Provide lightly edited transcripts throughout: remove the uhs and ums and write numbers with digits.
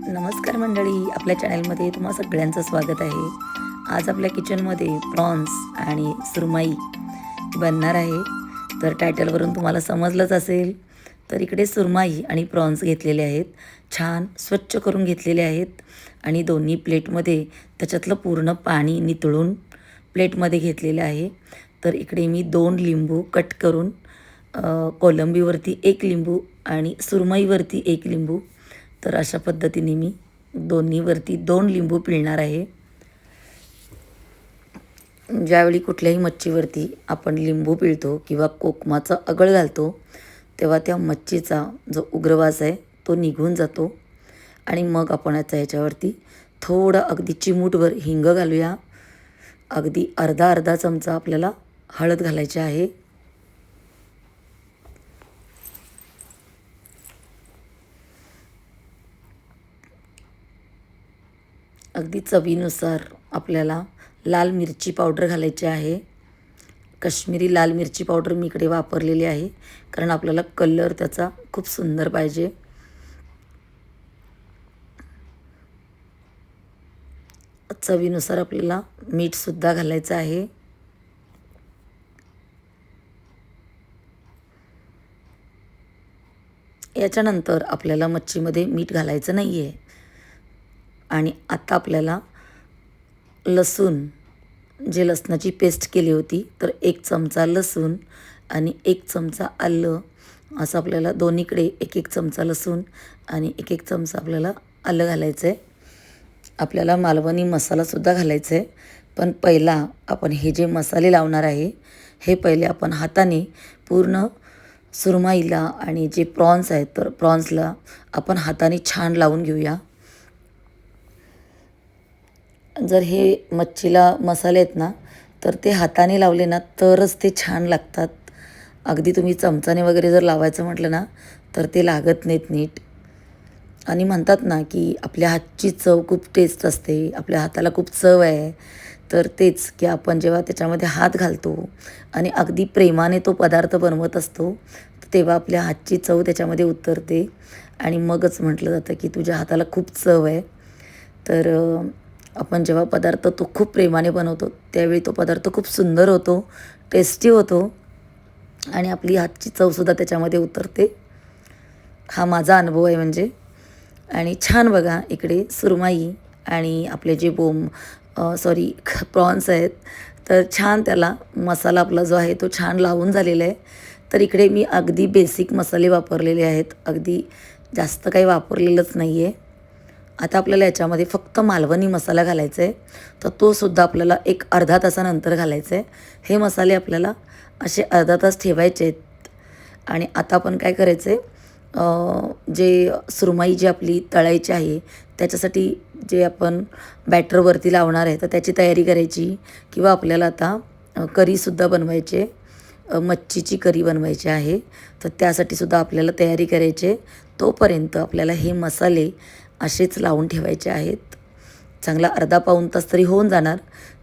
नमस्कार मंडळी, आपल्या चॅनलमध्ये तुम्हा सगळ्यांचं स्वागत आहे. आज आपल्या किचनमध्ये प्रॉन्स आणि सुरमई बनणार आहे. तर टायटलवरून तुम्हाला समजलंच असेल. तर इकडे सुरमई आणि प्रॉन्स घेतलेले आहेत, छान स्वच्छ करून घेतलेले आहेत आणि दोन्ही प्लेटमध्ये त्याच्यातलं पूर्ण पाणी नितळून प्लेटमध्ये घेतलेलं आहे. तर इकडे मी 2 लिंबू कट करून कोलंबीवरती 1 लिंबू आणि सुरमईवरती 1 लिंबू, तर अशा पद्धतीने मी दोन्हीवरती 2 लिंबू पिळणार आहे. ज्यावेळी कुठल्याही मच्छीवरती आपण लिंबू पिळतो किंवा कोकमाचा अगळ घालतो तेव्हा त्या मच्छीचा जो उग्रवास आहे तो निघून जातो. आणि मग आपण ह्याच्यावरती थोडं अगदी चिमूटभर हिंग घालूया. अगदी अर्धा चमचा आपल्याला हळद घालायची आहे. अगदी चवीनुसार आपल्याला लाल मिरची पावडर घालायची आहे. काश्मीरी लाल मिरची पावडर मी इकडे वापरलेली आहे, कारण आपल्याला कलर त्याचा खूप सुंदर पाहिजे. चवीनुसार आपल्याला मीठसुद्धा घालायचं आहे. याच्यानंतर आपल्याला मच्छीमध्ये मीठ घालायचं नाही आहे. आणि आता आपल्याला लसूण, जे लसणाची पेस्ट केली होती, तर 1 चमचा लसूण आणि 1 चमचा आलं, असं आपल्याला दोन्हीकडे 1 चमचा लसूण आणि 1 चमचा आपल्याला आलं घालायचं आहे. आपल्याला मालवणी मसालासुद्धा घालायचा आहे, पण पहिला आपण हे जे मसाले लावणार आहे हे पहिले आपण हाताने पूर्ण सुरमईला आणि जे प्रॉन्स आहेत तर प्रॉन्सला आपण हाताने छान लावून घेऊया. जर हे मच्छीला मसाले आहेत ना, तर ते हाताने लावले ना तरच ते छान लागतात. अगदी तुम्ही चमचाने वगैरे जर लावायचं म्हटलं ना तर ते लागत नाहीत नीट. आणि म्हणतात ना की आपल्या हातची चव खूप टेस्ट असते, आपल्या हाताला खूप चव आहे. तर तेच की आपण जेव्हा त्याच्यामध्ये हात घालतो आणि अगदी प्रेमाने तो पदार्थ बनवत असतो, तेव्हा आपल्या हातची चव त्याच्यामध्ये उतरते आणि मगच म्हटलं जातं की तुझ्या हाताला खूप चव आहे. तर आपण जेव्हा पदार्थ तो खूप प्रेमाने बनवतो त्यावेळी तो पदार्थ खूप सुंदर होतो, टेस्टी होतो आणि आपली हातची चवसुद्धा त्याच्यामध्ये उतरते. हा माझा अनुभव आहे म्हणजे. आणि छान बघा इकडे सुरमई आणि आपले जे प्रॉन्स आहेत, तर छान त्याला मसाला आपला जो आहे तो छान लावून झालेला आहे. तर इकडे मी अगदी बेसिक मसाले वापरलेले आहेत, अगदी जास्त काही वापरलेलंच नाही आहे. आता आपल्याला याच्यामध्ये फक्त मालवणी मसाला घालायचा आहे, तर तोसुद्धा आपल्याला एक अर्धा तासानंतर घालायचा आहे. हे मसाले आपल्याला असे अर्धा तास ठेवायचे आहेत. आणि आता आपण काय करायचं आहे, जे सुरमई जी आपली तळायची आहे त्याच्यासाठी जे आपण बॅटरवरती लावणार आहे तर त्याची तयारी करायची. किंवा आपल्याला आता करीसुद्धा बनवायची आहे, मच्छीची करी बनवायची आहे, तर त्यासाठीसुद्धा आपल्याला तयारी करायची आहे. तोपर्यंत आपल्याला हे मसाले असेच लावून ठेवायचे आहेत. चांगला अर्धा पाऊण तास तरी होऊन जाणार.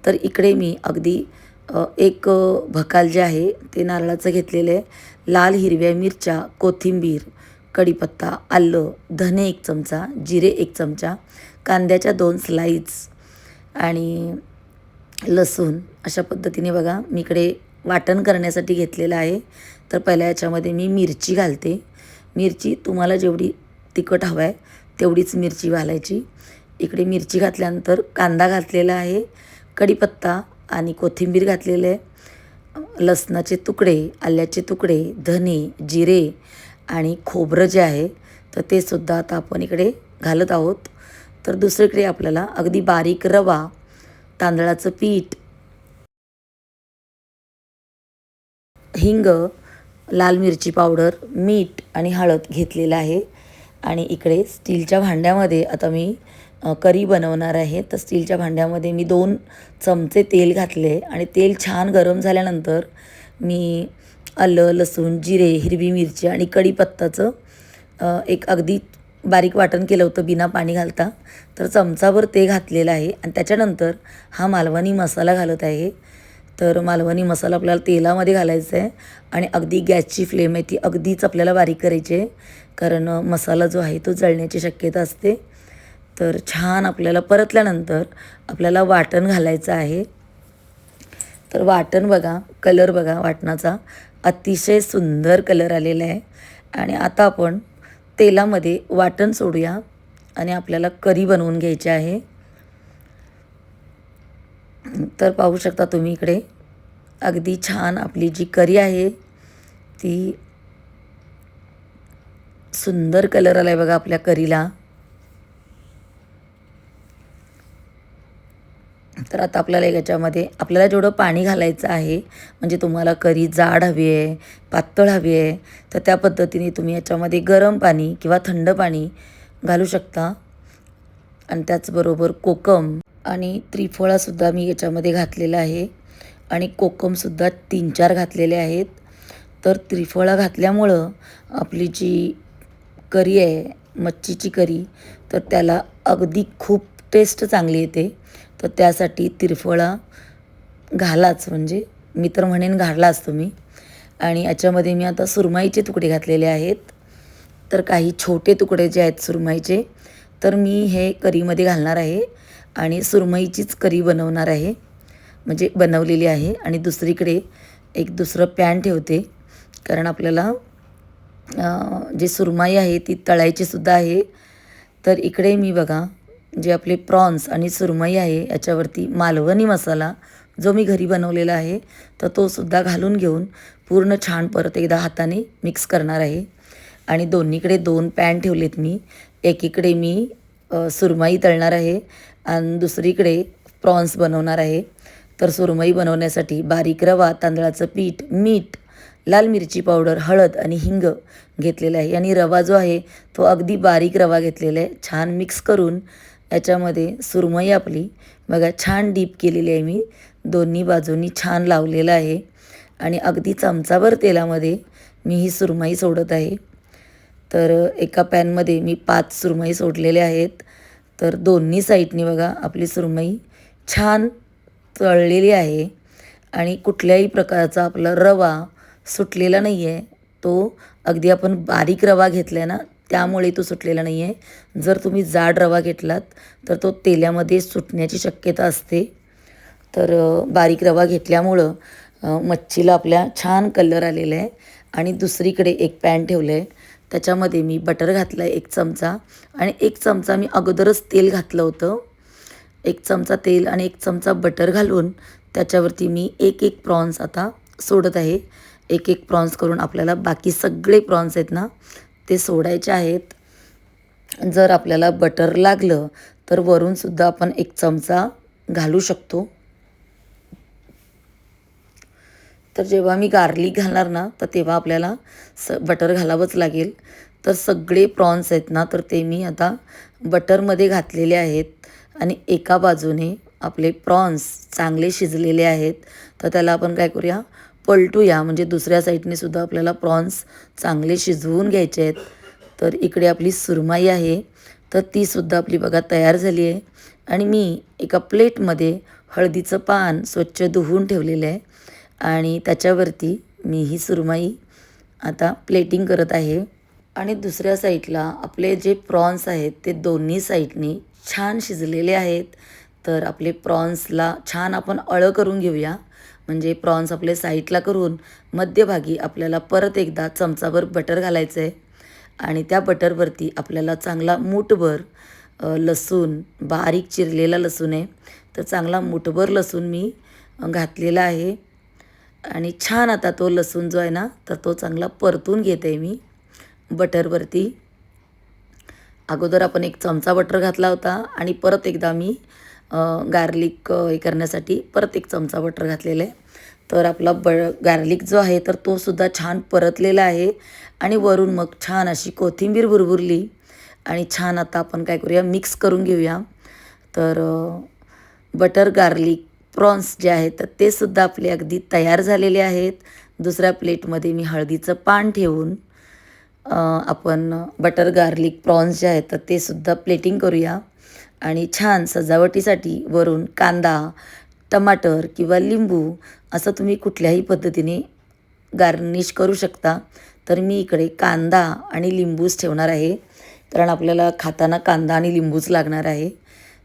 तर इकडे मी अगदी एक भकाल जे आहे ते नारळाचं घेतलेलं आहे. लाल हिरव्या मिरच्या, कोथिंबीर, कढीपत्ता, आलं, धने 1 चमचा, जिरे 1 चमचा, कांद्याच्या 2 स्लाईस आणि लसूण अशा पद्धतीने बघा मी इकडे वाटण करण्यासाठी घेतलेलं आहे. तर पहिल्या याच्यामध्ये मी मिरची घालते. मिरची तुम्हाला जेवढी तिखट हवं आहे तेवढीच मिरची घालायची. इकडे मिरची घातल्यानंतर कांदा घातलेला आहे, कढीपत्ता आणि कोथिंबीर घातलेलं आहे, लसणाचे तुकडे, आल्याचे तुकडे, धने, जिरे आणि खोबरं जे आहे तर ते सुद्धा आता आपण इकडे घालत आहोत. तर दुसरीकडे आपल्याला अगदी बारीक रवा, तांदळाचं पीठ, हिंग, लाल मिरची पावडर, मीठ आणि हळद घेतलेलं आहे. आणि इकडे स्टीलच्या भांड्यामध्ये आता मी करी बनवणार आहे. तर स्टीलच्या भांड्यामध्ये मी 2 चमचे तेल घातले आणि तेल छान गरम झाल्यानंतर मी आलं, लसूण, जिरे, हिरवी मिरची आणि कढीपत्ताचं एक अगदी बारीक वाटण केलं होतं बिना पाणी घालता. तर चमचाभर ते घातलेलं आहे आणि त्याच्यानंतर हा मालवणी मसाला घालत आहे. तर मालवणी मसाला आपल्याला तेलामध्ये घालायचा आहे आणि अगदी गॅसची फ्लेम आहे ती अगदीच आपल्याला बारीक करायची आहे, कारण मसाला जो आहे तो जळण्याची शक्यता असते. तर छान आपल्याला परतल्यानंतर आपल्याला वाटण घालायचं आहे. तर वाटण बघा, कलर बघा वाटणाचा अतिशय सुंदर कलर आलेला आहे. आणि आता आपण तेलामध्ये वाटण सोडूया आणि आपल्याला करी बनवून घ्यायची आहे. तर पाहू शकता तुम्ही इकडे अगदी छान आपली जी करी आहे ती सुंदर कलर आला आहे बघा आपल्या करीला. तर आता आपल्याला याच्यामध्ये आपल्याला जेवढं पाणी घालायचं आहे, म्हणजे तुम्हाला करी जाड हवी आहे, पातळ हवी आहे, तर त्या पद्धतीने तुम्ही याच्यामध्ये गरम पाणी किंवा थंड पाणी घालू शकता. आणि त्याचबरोबर कोकम आणि त्रिफळासुद्धा मी याच्यामध्ये घातलेला आहे आणि कोकमसुद्धा 3-4 घातलेले आहेत. तर त्रिफळा घातल्यामुळं आपली जी करी आहे, मच्छीची करी, तर त्याला अगदी खूप टेस्ट चांगली येते. तर त्यासाठी त्रिफळा घालाच, म्हणजे मी तर म्हणेन घालाच तुम्ही. आणि याच्यामध्ये मी आता सुरमईचे तुकडे घातलेले आहेत. तर काही छोटे तुकडे जे आहेत सुरमईचे, तर मी हे करीमध्ये घालणार आहे आणि सुरमईचीच करी बनवणार आहे, म्हणजे बनवलेली आहे. आणि दुसरीकडे एक दुसरं पॅन ठेवते, कारण आपल्याला जी सुरमई आहे ती तळायचीसुद्धा आहे. तर इकडे मी बघा जे आपले प्रॉन्स आणि सुरमई आहे याच्यावरती मालवणी मसाला जो मी घरी बनवलेला आहे, तर तो सुद्धा घालून घेऊन पूर्ण छान परत एकदा हाताने मिक्स करणार आहे. आणि दोन्हीकडे 2 पॅन ठेवलेत मी. एकीकडे मी सुरमई तळणार आहे आणि दुसरीकडे प्रॉन्स बनवणार आहे. तर सुरमई बनवण्यासाठी बारीक रवा, तांदळाचं पीठ, मीठ, लाल मिरची पावडर, हळद आणि हिंग घेतलेलं आहे. आणि रवा जो आहे तो अगदी बारीक रवा घेतलेला आहे. छान मिक्स करून याच्यामध्ये सुरमई आपली बघा छान डीप केलेली आहे मी. दोन्ही बाजूंनी छान लावलेलं आहे आणि अगदी चमचाभर तेलामध्ये मी ही सुरमई सोडत आहे. तर एका पॅनमध्ये मी 5 सुरमई सोडलेले आहेत. तर दोन्ही साईडनी बघा आपली सुरमई छान तळलेली आहे आणि कुठल्याही प्रकारचा आपला रवा सुटलेला नाही आहे. तो अगदी आपण बारीक रवा घेतला आहे ना, त्यामुळे तो सुटलेला नाही आहे. जर तुम्ही जाड रवा घेतलात तर तो तेलामध्ये सुटण्याची शक्यता असते. तर बारीक रवा घेतल्यामुळं मच्छीला आपल्या छान कलर आलेला आहे. आणि दुसरीकडे एक पॅन ठेवलं आहे, त्याच्यामध्ये मी बटर घातलं आहे 1 चमचा आणि 1 चमचा मी अगोदरच तेल घातलं होतं. 1 चमचा तेल आणि 1 चमचा बटर घालून त्याच्यावरती मी एक प्रॉन्स आता सोडत आहे. एक प्रॉन्स करून आपल्याला बाकी सगळे प्रॉन्स आहेत ना ते सोडायचे आहेत. जर आपल्याला बटर लागलं तर वरूनसुद्धा आपण 1 चमचा घालू शकतो. तर जेव्हा मी गार्लिक घालणार ना, तर तेव्हा आपल्याला बटर घालावंच लागेल. तर सगळे प्रॉन्स आहेत ना, तर ते मी आता बटरमध्ये घातलेले आहेत. आणि एका बाजूने आपले प्रॉन्स चांगले शिजलेले आहेत, तर त्याला आपण काय करूया, पलटूया. म्हणजे दुसऱ्या साईडने सुद्धा आपल्याला प्रॉन्स चांगले शिजवून घ्यायचे आहेत. तर इकडे आपली सुरमई आहे, तर तीसुद्धा आपली बघा तयार झाली आहे. आणि मी एका प्लेटमध्ये हळदीचं पान स्वच्छ धुवून ठेवलेलं आहे आणि त्याच्यावरती मी ही सुरमई आता प्लेटिंग करत आहे. आणि दुसऱ्या साईडला आपले जे प्रॉन्स आहेत ते दोन्ही साईडने छान शिजलेले आहेत. तर आपले प्रॉन्सला छान आपण अळं करून घेऊया. म्हणजे प्रॉन्स आपले साईडला करून मध्यभागी आपल्याला परत एकदा चमचाभर बटर घालायचं आहे आणि त्या बटरवरती आपल्याला चांगला मूठभर लसूण, बारीक चिरलेला लसूण आहे, तर चांगला मूठभर लसूण मी घातलेला आहे. आणि छान आता तो लसूण जो आहे ना, तर तो चांगला परतून घेते आहे मी बटरवरती. अगोदर आपण 1 चमचा बटर घातला होता आणि परत एकदा मी गार्लिक हे करण्यासाठी परत 1 चमचा बटर घातलेलं आहे. तर आपला गार्लिक जो आहे तर तो सुद्धा छान परतलेला आहे. आणि वरून मग छान अशी कोथिंबीर भुरभुरली आणि छान आता आपण काय करूया, मिक्स करून घेऊया. तर बटर गार्लिक प्रॉन्स जे आहेत तर ते सुद्धा आपले अगदी तयार झालेले आहेत. दुसऱ्या प्लेटमध्ये मी हळदीचं पान ठेवून आपण बटर गार्लिक प्रॉन्स जे आहेत तर ते सुद्धा प्लेटिंग करूया. आणि छान सजावटीसाठी वरून कांदा, टमाटर किंवा लिंबू असं तुम्ही कुठल्याही पद्धतीने गार्निश करू शकता. तर मी इकडे कांदा आणि लिंबूच ठेवणार आहे, कारण आपल्याला खाताना कांदा आणि लिंबूच लागणार आहे.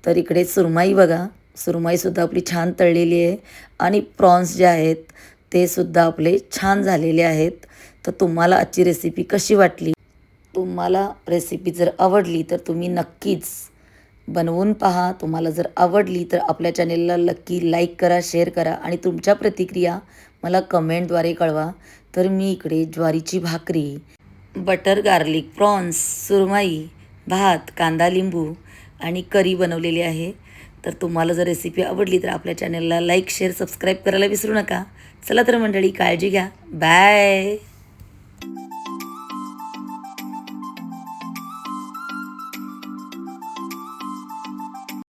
तर इकडे सुरमई बघा, सुरमईसुद्धा आपली छान तळलेली आहे आणि प्रॉन्स जे आहेत ते सुद्धा आपले छान झालेले आहेत. तर तुम्हाला आजची रेसिपी कशी वाटली? तुम्हाला रेसिपी जर आवडली तर तुम्ही नक्कीच बनवून पहा. तुम्हाला जर आवडली तर आपल्या चॅनेलला नक्की लाईक करा, शेअर करा आणि तुमच्या प्रतिक्रिया मला कमेंटद्वारे कळवा. तर मी इकडे ज्वारीची भाकरी, बटर गार्लिक प्रॉन्स, सुरमई, भात, कांदा लिंबू आणि करी बनवलेली आहे. तर तुम्हाला जर रेसिपी आवडली तर आपल्या चॅनेलला लाईक, शेअर, सबस्क्राईब करायला विसरू नका. चला तर मंडळी, काळजी घ्या. बाय.